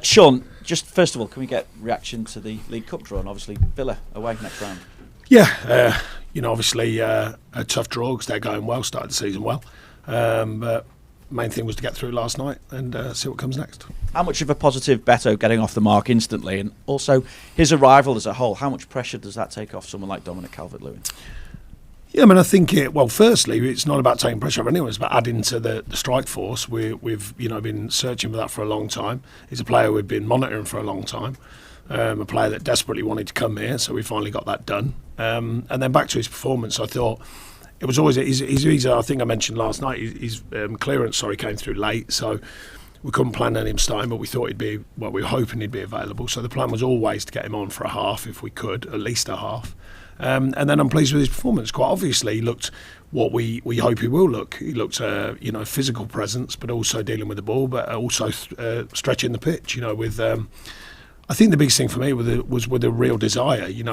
Sean, just first of all, can we get reaction to the League Cup draw? And obviously Villa away next round. Yeah, obviously a tough draw because they're going well, started the season well. But main thing was to get through last night and see what comes next. How much of a positive Beto getting off the mark instantly, and also his arrival as a whole, how much pressure does that take off someone like Dominic Calvert-Lewin? Yeah, I mean, I think firstly, it's not about taking pressure off anyone. It's about adding to the strike force. We've been searching for that for a long time. He's a player we've been monitoring for a long time. A player that desperately wanted to come here, so we finally got that done. And then back to his performance, I thought it was always I think I mentioned last night his clearance came through late, so we couldn't plan on him starting, but we thought we were hoping he'd be available. So the plan was always to get him on for a half if we could, at least a half. And then I'm pleased with his performance. Quite obviously, he looked what we hope he will look. He looked physical presence, but also dealing with the ball, but also stretching the pitch. With I think the biggest thing for me was with a real desire. He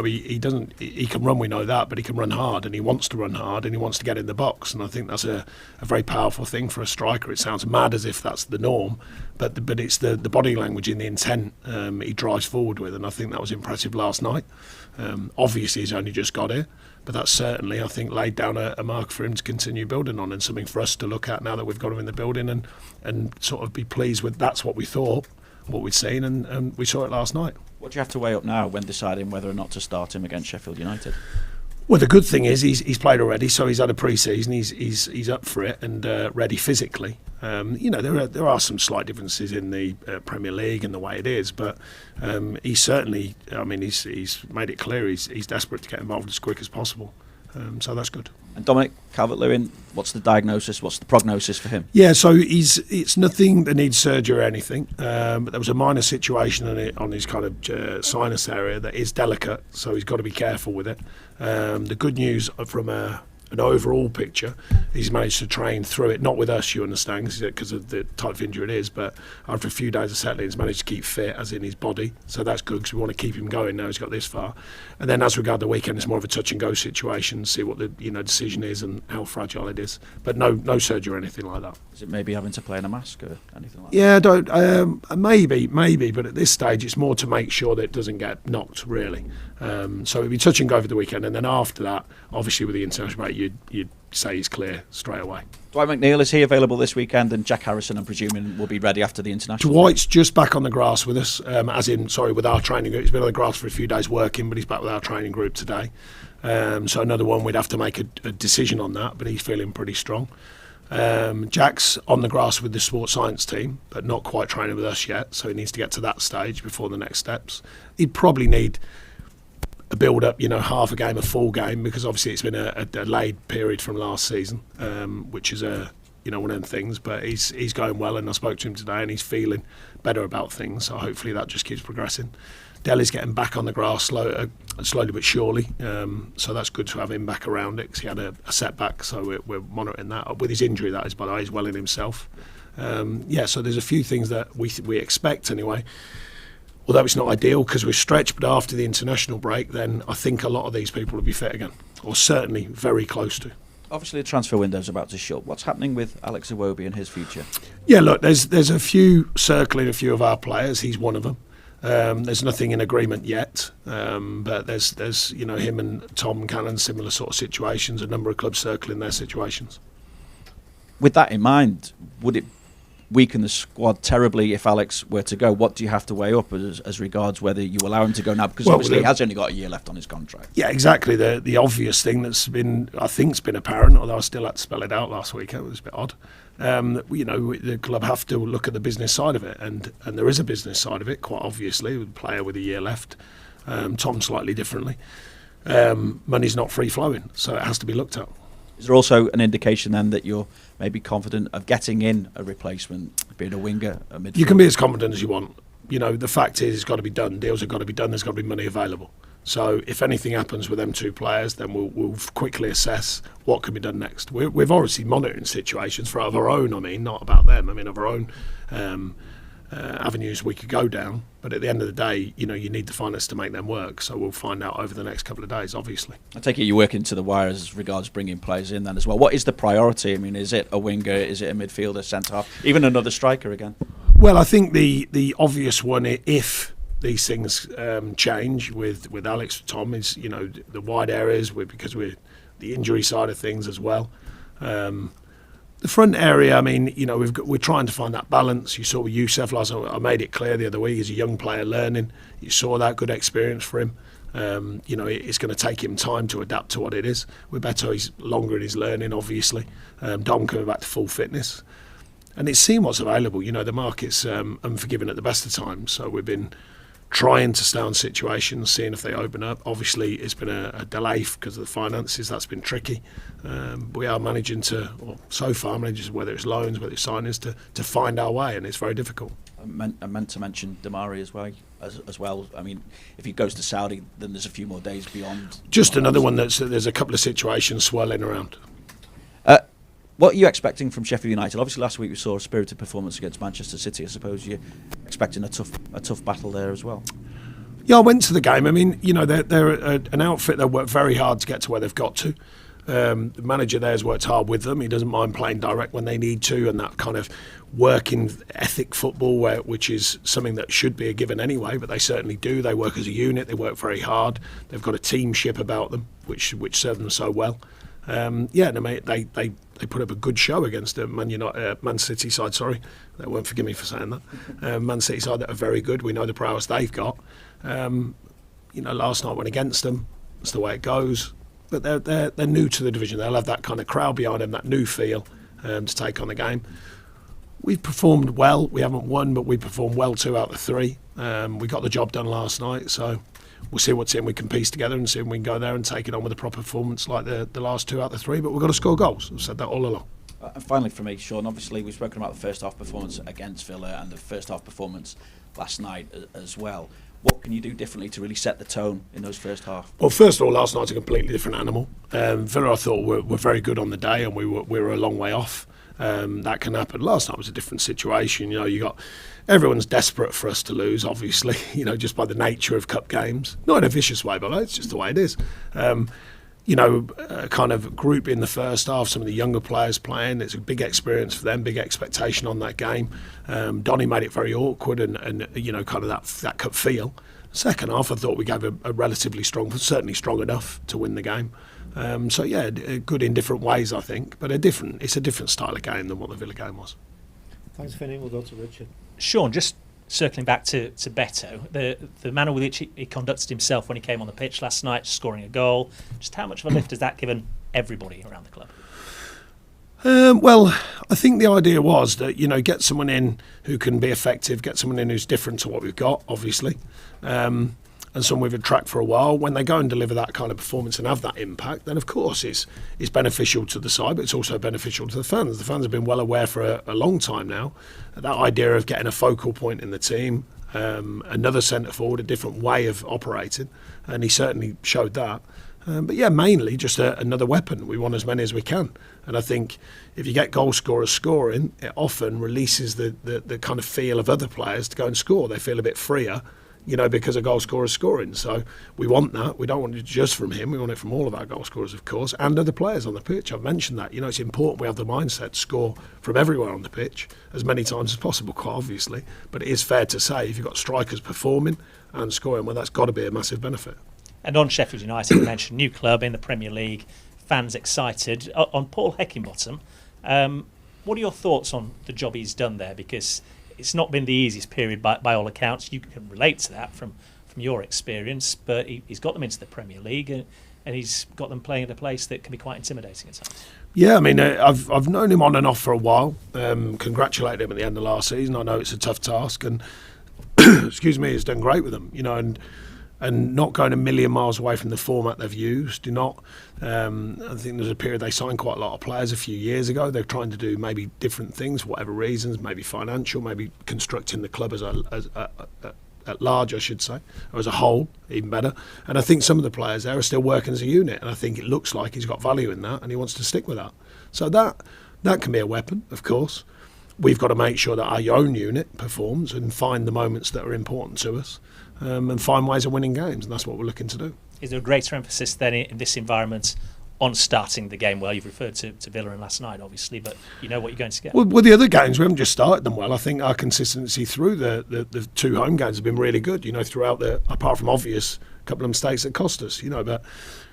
can run, we know that, but he can run hard, and he wants to run hard, and he wants to get in the box. And I think that's a very powerful thing for a striker. It sounds mad as if that's the norm, but it's the body language and the intent he drives forward with, and I think that was impressive last night. Obviously, he's only just got here, but that's certainly, I think, laid down a mark for him to continue building on, and something for us to look at now that we've got him in the building and sort of be pleased with. That's what we thought, what we'd seen, and we saw it last night. What do you have to weigh up now when deciding whether or not to start him against Sheffield United? Well, the good thing is he's played already, so he's had a pre-season. He's up for it and ready physically. There are some slight differences in the Premier League and the way it is, but he's certainly. I mean, he's made it clear he's desperate to get involved as quick as possible. So that's good. And Dominic Calvert-Lewin, what's the diagnosis? What's the prognosis for him? Yeah, so it's nothing that needs surgery or anything. But there was a minor situation on his kind of sinus area that is delicate, so he's got to be careful with it. The good news from an overall picture, he's managed to train through it, not with us, you understand, because of the type of injury it is, but after a few days of settling, he's managed to keep fit, as in his body, so that's good because we want to keep him going now he's got this far. And then as regard the weekend, it's more of a touch and go situation, see what the decision is and how fragile it is, but no surgery or anything like that. Is it maybe having to play in a mask or anything like that? Yeah, maybe, but at this stage it's more to make sure that it doesn't get knocked, really. So it'd be touch and go over the weekend, and then after that, obviously with the international break, you'd say he's clear straight away. Dwight McNeil, is he available this weekend? And Jack Harrison, I'm presuming, will be ready after the international. Dwight's just back on the grass with us, with our training group. He's been on the grass for a few days working, but he's back with our training group today. So another one, we'd have to make a decision on that, but he's feeling pretty strong. Jack's on the grass with the sports science team, but not quite training with us yet, so he needs to get to that stage before the next steps. He'd probably need a build-up, half a game, a full game, because obviously it's been a delayed period from last season, which is one of them things. But he's going well, and I spoke to him today, and he's feeling better about things. So hopefully that just keeps progressing. Deli's getting back on the grass slowly but surely, so that's good to have him back around it, because he had a setback. So we're monitoring that with his injury. That is, by the way, he's well in himself. So there's a few things that we expect anyway. Although it's not ideal because we're stretched, but after the international break, then I think a lot of these people will be fit again, or certainly very close to. Obviously, the transfer window's about to shut. What's happening with Alex Iwobi and his future? Yeah, look, there's a few circling a few of our players. He's one of them. There's nothing in agreement yet, but there's him and Tom Cannon, similar sort of situations. A number of clubs circling their situations. With that in mind, would it weaken the squad terribly if Alex were to go? What do you have to weigh up as regards whether you allow him to go now? Because obviously he has only got a year left on his contract. Yeah, exactly. The obvious thing that's been apparent, although I still had to spell it out last week, it was a bit odd. The club have to look at the business side of it, and there is a business side of it, quite obviously, with a player with a year left. Tom slightly differently. Money's not free flowing, so it has to be looked at. Is there also an indication then that you're maybe confident of getting in a replacement, being a winger, a midfielder? You can be as confident as you want. The fact is it's got to be done. Deals have got to be done. There's got to be money available. So if anything happens with them two players, then we'll quickly assess what can be done next. We've obviously monitoring situations for our own, not about them. Of our own avenues we could go down. But at the end of the day, you need the finance to make them work. So we'll find out over the next couple of days, obviously. I take it you're working to the wire as regards bringing players in then as well. What is the priority? Is it a winger? Is it a midfielder, centre-half? Even another striker again? Well, I think the obvious one, if these things change with Alex, Tom, is the wide areas because we're the injury side of things as well. The front area, I mean, we're trying to find that balance. You saw with Youssef last night. I made it clear the other week. He's a young player learning. You saw that good experience for him. It's going to take him time to adapt to what it is. With Beto, he's longer in his learning, obviously. Dom coming back to full fitness. And it's seen what's available. The market's unforgiving at the best of times. So we've been trying to stay on situations, seeing if they open up. Obviously, it's been a delay because of the finances. That's been tricky. We are managing so far, whether it's loans, whether it's signings, to find our way, and it's very difficult. I meant to mention Damari as well. I mean, if he goes to Saudi, then there's a few more days beyond. Just another one there's a couple of situations swirling around. What are you expecting from Sheffield United? Obviously, last week we saw a spirited performance against Manchester City. I suppose you're expecting a tough battle there as well. Yeah, I went to the game. I mean, they're an outfit that worked very hard to get to where they've got to. The manager there has worked hard with them. He doesn't mind playing direct when they need to, and that kind of working ethic football, which is something that should be a given anyway, but they certainly do. They work as a unit. They work very hard. They've got a teamship about them, which serve them so well. They put up a good show against a Man City side. Sorry, they won't forgive me for saying that. Man City side that are very good. We know the prowess they've got. Last night went against them. That's the way it goes. But they're new to the division. They'll have that kind of crowd behind them, that new feel to take on the game. We've performed well. We haven't won, but we performed well 2 out of 3. We got the job done last night, so we'll see what team we can piece together and see if we can go there and take it on with a proper performance like the last 2 out of 3. But we've got to score goals. I've said that all along. And finally for me, Sean, obviously we've spoken about the first half performance against Villa and the first half performance last night as well. What can you do differently to really set the tone in those first half? Well, first of all, last night's a completely different animal. Villa, I thought, were very good on the day, and we were a long way off. That can happen. Last night was a different situation. Everyone's desperate for us to lose, obviously, just by the nature of cup games. Not in a vicious way, but it's just the way it is. A kind of group in the first half, some of the younger players playing. It's a big experience for them, big expectation on that game. Donny made it very awkward and kind of that cup feel. Second half, I thought we gave a relatively strong, certainly strong enough to win the game. Good in different ways, I think, but it's a different style of game than what the Villa game was. Thanks, Finny. We'll go to Richard. Sean, just circling back to Beto, the manner with which he conducted himself when he came on the pitch last night, scoring a goal, just how much of a lift has that given everybody around the club? Well, I think the idea was that, get someone in who can be effective, get someone in who's different to what we've got, obviously, and someone we've had tracked for a while. When they go and deliver that kind of performance and have that impact, then of course it's beneficial to the side, but it's also beneficial to the fans. The fans have been well aware for a long time now. That idea of getting a focal point in the team, another centre forward, a different way of operating, and he certainly showed that. Mainly just another weapon. We want as many as we can. And I think if you get goal scorers scoring, it often releases the kind of feel of other players to go and score. They feel a bit freer, because a goal scorer is scoring. So we want that. We don't want it just from him. We want it from all of our goal scorers, of course, and other players on the pitch. I've mentioned that. It's important we have the mindset to score from everywhere on the pitch as many times as possible, quite obviously. But it is fair to say if you've got strikers performing and scoring, well, that's got to be a massive benefit. And on Sheffield United, you mentioned new club in the Premier League, fans excited. On Paul Heckingbottom, what are your thoughts on the job he's done there? Because it's not been the easiest period by all accounts. You can relate to that from your experience, but he's got them into the Premier League and he's got them playing at a place that can be quite intimidating at times. Yeah, I mean, I've known him on and off for a while. Congratulate him at the end of last season. I know it's a tough task, and excuse me, he's done great with them. And not going a million miles away from the format they've used. I think there's a period they signed quite a lot of players a few years ago. They're trying to do maybe different things for whatever reasons, maybe financial, maybe constructing the club as at large, I should say, or as a whole, even better. And I think some of the players there are still working as a unit, and I think it looks like he's got value in that, and he wants to stick with that. So that can be a weapon, of course. We've got to make sure that our own unit performs and find the moments that are important to us. And find ways of winning games, and that's what we're looking to do. Is there a greater emphasis then in this environment on starting the game well. You've referred to Villa and last night, obviously, but you know what you're going to get. Well, the other games, we haven't just started them well. I think our consistency through the 2 home games have been really good, throughout apart from obvious couple of mistakes that cost us, but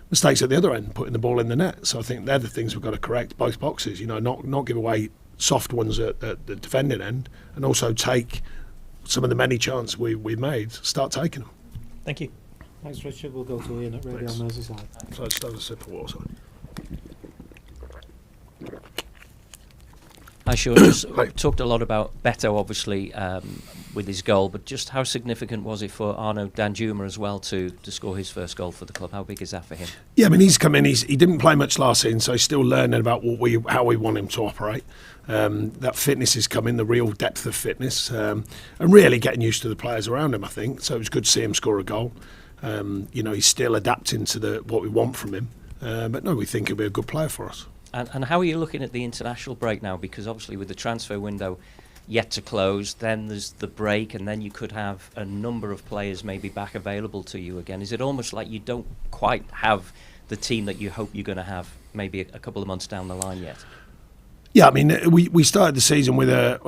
mistakes at the other end, putting the ball in the net. So I think they're the things we've got to correct, both boxes, not give away soft ones at the defending end, and also take some of the many chances we made, start taking them. Thank you. Thanks, Richard. We'll go to Ian at Radio Merseyside. So just have a sip of water. I sure just talked a lot about Beto, obviously, with his goal, but just how significant was it for Arnaut Danjuma as well to score his first goal for the club? How big is that for him? Yeah, I mean, he's come in. He didn't play much last season, so he's still learning about how we want him to operate. That fitness is coming, the real depth of fitness, and really getting used to the players around him, I think. So it was good to see him score a goal. He's still adapting to what we want from him. But no, we think he'll be a good player for us. And how are you looking at the international break now? Because obviously with the transfer window yet to close, then there's the break, and then you could have a number of players maybe back available to you again. Is it almost like you don't quite have the team that you hope you're going to have maybe a couple of months down the line yet? Yeah, I mean, we started the season with the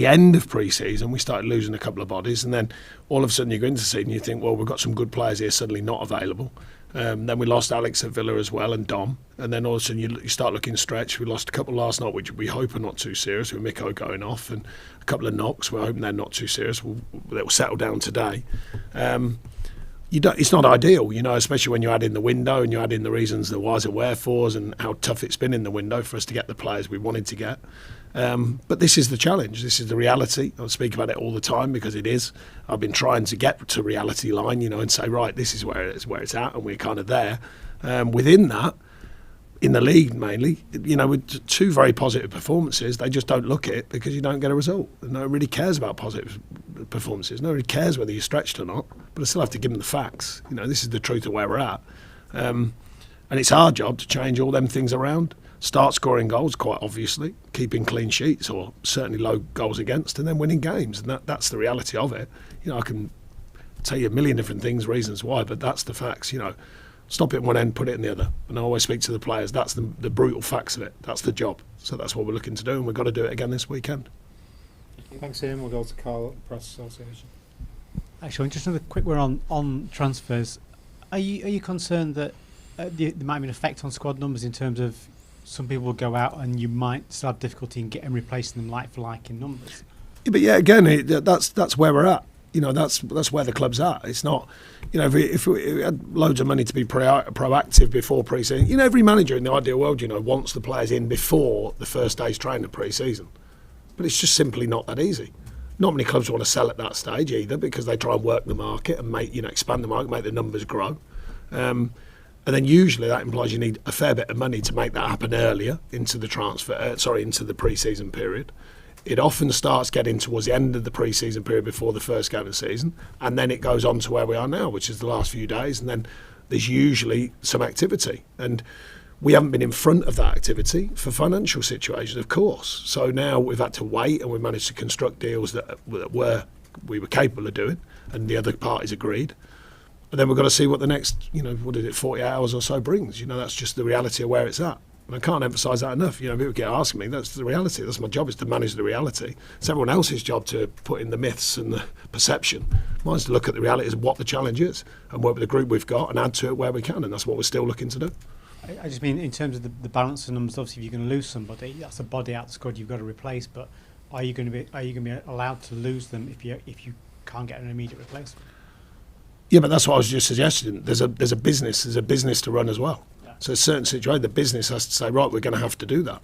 end of pre-season, we started losing a couple of bodies, and then all of a sudden you go into the season and you think, well, we've got some good players here suddenly not available. Then we lost Alex at Villa as well, and Dom, and then all of a sudden you start looking stretched. We lost a couple last night, which we hope are not too serious, with Miko going off, and a couple of knocks. We're hoping they're not too serious. They'll settle down today. It's not ideal, especially when you add in the window and you add in the reasons, the whys and wherefores, and how tough it's been in the window for us to get the players we wanted to get. But this is the challenge. This is the reality. I speak about it all the time because it is. I've been trying to get to reality line, and say, right, this is where it's at, and we're kind of there. Within that, in the league mainly, with 2 very positive performances, they just don't look at it because you don't get a result. No one really cares about positive performances. Nobody cares whether you're stretched or not, but I still have to give them the facts. This is the truth of where we're at. And it's our job to change all them things around, start scoring goals, quite obviously, keeping clean sheets or certainly low goals against, and then winning games. And that's the reality of it. I can tell you a million different things, reasons why, but that's the facts. Stop it in one end, put it in the other. And I always speak to the players. That's the brutal facts of it. That's the job. So that's what we're looking to do, and we've got to do it again this weekend. Thanks, Ian. We'll go to Carl at the Press Association. Actually, just another quick one on transfers. Are you concerned that there might be an effect on squad numbers in terms of some people will go out and you might still have difficulty in getting replacing them like for like in numbers? Yeah, but yeah, again, that's where we're at. That's where the club's at. It's not, if we had loads of money to be proactive before pre-season. Every manager in the ideal world, wants the players in before the first day's training of pre-season. But it's just simply not that easy. Not many clubs want to sell at that stage either, because they try and work the market and expand the market, make the numbers grow. And then usually that implies you need a fair bit of money to make that happen earlier into the pre-season period. It often starts getting towards the end of the pre-season period before the first game of the season, and then it goes on to where we are now, which is the last few days, and then there's usually some activity. And we haven't been in front of that activity for financial situations, of course. So now we've had to wait, and we've managed to construct deals that we were capable of doing, and the other parties agreed. And then we've got to see what the next, 40 hours or so brings. That's just the reality of where it's at. And I can't emphasise that enough. People keep asking me, that's the reality. That's my job, is to manage the reality. It's everyone else's job to put in the myths and the perception. Mine's to look at the reality of what the challenge is and work with the group we've got and add to it where we can. And that's what we're still looking to do. I just mean in terms of the balance of numbers. Obviously, if you're going to lose somebody, that's a body out the squad you've got to replace. But are you going to be allowed to lose them if you can't get an immediate replacement? Yeah, but that's what I was just suggesting. There's a business to run as well. Yeah. So a certain situation, the business has to say, right, we're going to have to do that.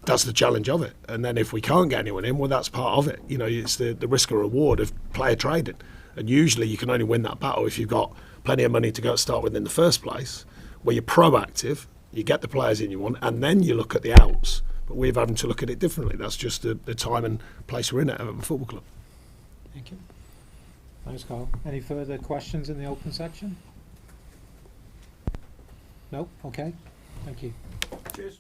That's the challenge of it. And then if we can't get anyone in, well, that's part of it. It's the risk or reward of player trading. And usually you can only win that battle if you've got plenty of money to go start with in the first place, where you're proactive, you get the players in you want, and then you look at the outs. But we're having to look at it differently. That's just the time and place we're in at Everton Football Club. Thank you. Thanks, Carl. Any further questions in the open section? No? Okay. Thank you. Cheers.